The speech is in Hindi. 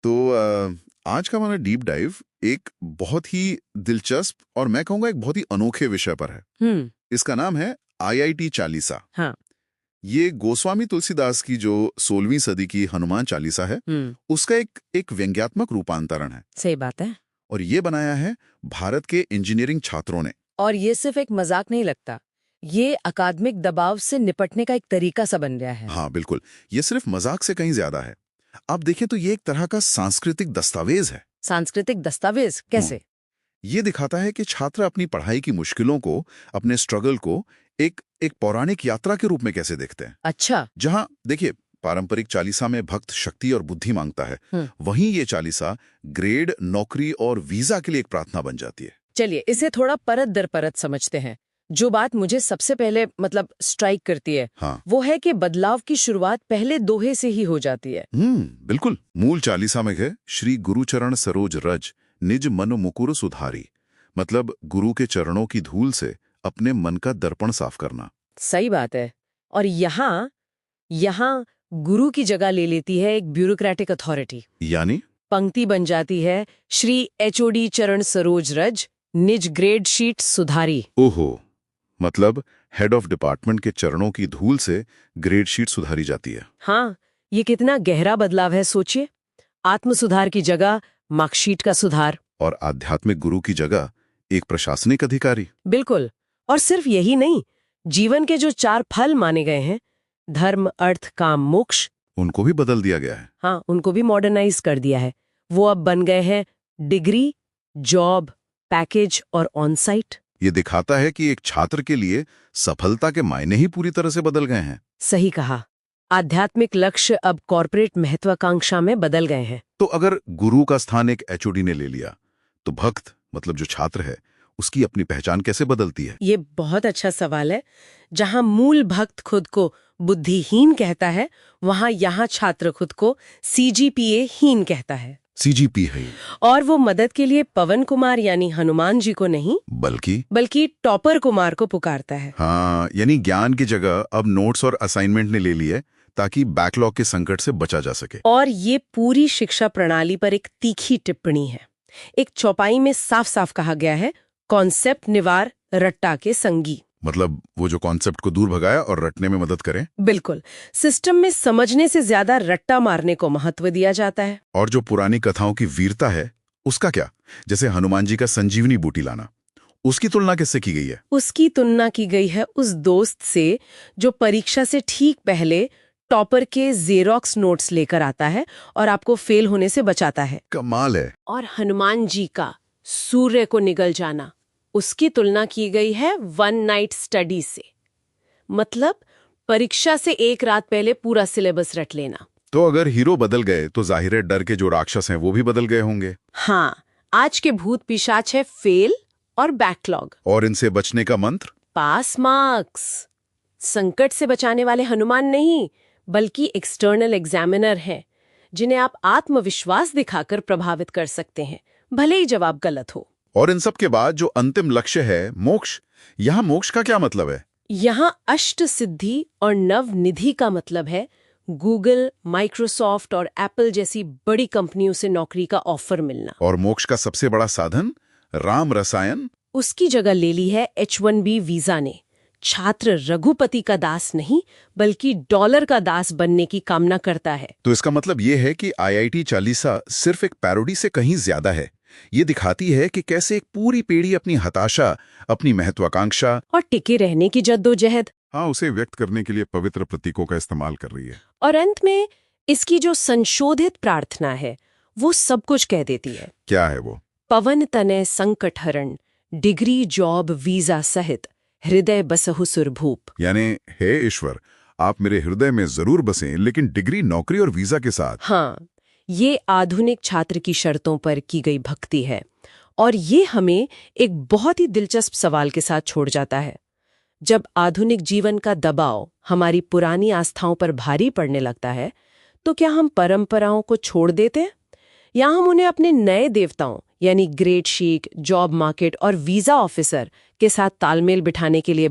तो आज का हमारा डीप डाइव एक बहुत ही दिलचस्प और मैं कहूँगा एक बहुत ही अनोखे विषय पर है। इसका नाम है आईआईटी चालीसा। हाँ। ये गोस्वामी तुलसीदास की जो 16वीं सदी की हनुमान चालीसा है, उसका एक व्यंग्यात्मक रूपांतरण है। सही बात है। और ये बनाया है भारत के इंजीनियरिंग छात्रों ने। और ये सिर्फ एक मजाक नहीं लगता, ये अकादमिक दबाव से निपटने का एक तरीका सा बन गया है। हाँ बिल्कुल, ये सिर्फ मजाक से कहीं ज्यादा है। आप देखें तो ये एक तरह का सांस्कृतिक दस्तावेज है। सांस्कृतिक दस्तावेज कैसे? ये दिखाता है कि छात्र अपनी पढ़ाई की मुश्किलों को, अपने स्ट्रगल को एक पौराणिक यात्रा के रूप में कैसे देखते हैं। अच्छा। जहाँ देखिए, पारंपरिक चालीसा में भक्त शक्ति और बुद्धि मांगता है, वहीं ये चालीसा ग्रेड, नौकरी और वीजा के लिए एक प्रार्थना बन जाती है। चलिए इसे थोड़ा परत दर परत समझते हैं। जो बात मुझे सबसे पहले स्ट्राइक करती है, हाँ। वो है कि बदलाव की शुरुआत पहले दोहे से ही हो जाती है। बिल्कुल। मूल चालीसा में है श्री गुरुचरण सरोज रज निज मन मुकुर सुधारी, मतलब गुरु के चरणों की धूल से अपने मन का दर्पण साफ करना। सही बात है। और यहाँ गुरु की जगह ले लेती है एक ब्यूरोक्रेटिक अथॉरिटी, यानी पंक्ति बन जाती है श्री एचओडी चरण सरोज रज निज ग्रेड शीट सुधारी। ओहो, मतलब हेड ऑफ डिपार्टमेंट के चरणों की धूल से ग्रेड शीट सुधारी जाती है। हाँ, ये कितना गहरा बदलाव है सोचिए। आत्म सुधार की जगह मार्कशीट का सुधार। और आध्यात्मिक गुरु की जगह एक प्रशासनिक अधिकारी। बिल्कुल। और सिर्फ यही नहीं, जीवन के जो 4 फल माने गए हैं, धर्म, अर्थ, काम, मोक्ष, उनको भी बदल दिया गया है। हाँ, उनको भी मॉडर्नाइज कर दिया है। वो अब बन गए हैं डिग्री, जॉब, पैकेज और ऑन साइट। ये दिखाता है कि एक छात्र के लिए सफलता के मायने ही पूरी तरह से बदल गए हैं। सही कहा। आध्यात्मिक लक्ष्य अब कॉर्पोरेट महत्वाकांक्षा में बदल गए हैं। तो अगर गुरु का स्थान एक एचओडी ने ले लिया, तो भक्त मतलब जो छात्र है, उसकी अपनी पहचान कैसे बदलती है? ये बहुत अच्छा सवाल है। जहां मूल भक्त खुद को बुद्धिहीन कहता है, वहां यहाँ छात्र खुद को सीजीपीए हीन कहता है। सीजीपी है। और वो मदद के लिए पवन कुमार यानी हनुमान जी को नहीं, बल्कि टॉपर कुमार को पुकारता है। हाँ, यानी ज्ञान की जगह अब नोट्स और असाइनमेंट ने ले लिए, ताकि बैकलॉग के संकट से बचा जा सके। और ये पूरी शिक्षा प्रणाली पर एक तीखी टिप्पणी है। एक चौपाई में साफ साफ कहा गया है, कॉन्सेप्ट निवार रट्टा के संगी। मतलब वो जो कॉन्सेप्ट को दूर भगाया और रटने में मदद करे। बिल्कुल। सिस्टम में समझने से ज्यादा रट्टा मारने को महत्व दिया जाता है। और जो पुरानी कथाओं की वीरता है, उसका क्या? जैसे हनुमान जी का संजीवनी बूटी लाना, उसकी तुलना किससे की गई है? उसकी तुलना की गई है उस दोस्त से जो परीक्षा से ठीक पहले टॉपर के जेरोक्स नोट्स लेकर आता है और आपको फेल होने से बचाता है। कमाल है। और हनुमान जी का सूर्य को निगल जाना, उसकी तुलना की गई है 1 नाइट स्टडी से, मतलब परीक्षा से एक रात पहले पूरा सिलेबस रट लेना। तो अगर हीरो बदल गए तो जाहिर है डर के जो राक्षस हैं वो भी बदल गए होंगे। हाँ, आज के भूत पिशाच है फेल और बैकलॉग। और इनसे बचने का मंत्र? Pass marks. संकट से बचाने वाले हनुमान नहीं, बल्कि एक्सटर्नल एग्जामिनर हैं, जिन्हें आप आत्मविश्वास दिखाकर प्रभावित कर सकते हैं, भले ही जवाब गलत हो। और इन सब के बाद जो अंतिम लक्ष्य है, मोक्ष, यहाँ मोक्ष का क्या मतलब है? यहाँ अष्ट सिद्धि और नव निधि का मतलब है गूगल, माइक्रोसॉफ्ट और एप्पल जैसी बड़ी कंपनियों से नौकरी का ऑफर मिलना। और मोक्ष का सबसे बड़ा साधन राम रसायन, उसकी जगह ले ली है H1B वीजा ने। छात्र रघुपति का दास नहीं, बल्कि डॉलर का दास बनने की कामना करता है। तो इसका मतलब ये है कि आईआईटी चालीसा सिर्फ एक पैरोडी से कहीं ज्यादा है। ये दिखाती है कि कैसे एक पूरी पीढ़ी अपनी हताशा, अपनी महत्वाकांक्षा और टिके रहने की जद्दोजहद, हाँ, उसे व्यक्त करने के लिए पवित्र प्रतीकों का इस्तेमाल कर रही है। और अंत में इसकी जो संशोधित प्रार्थना है, वो सब कुछ कह देती है। क्या है वो? पवन तनय संकट हरण, डिग्री, जॉब, वीजा सहित हृदय बसहु सुरभूप। यानी हे ईश्वर, आप मेरे हृदय में जरूर बसें, लेकिन डिग्री, नौकरी और वीजा के साथ। हाँ, ये आधुनिक छात्र की शर्तों पर की गई भक्ति है। और ये हमें एक बहुत ही दिलचस्प सवाल के साथ छोड़ जाता है। जब आधुनिक जीवन का दबाव हमारी पुरानी आस्थाओं पर भारी पड़ने लगता है, तो क्या हम परंपराओं को छोड़ देते हैं, या हम उन्हें अपने नए देवताओं यानी ग्रेड शीट, जॉब मार्केट और वीजा ऑफिसर के साथ तालमेल बिठाने के लिए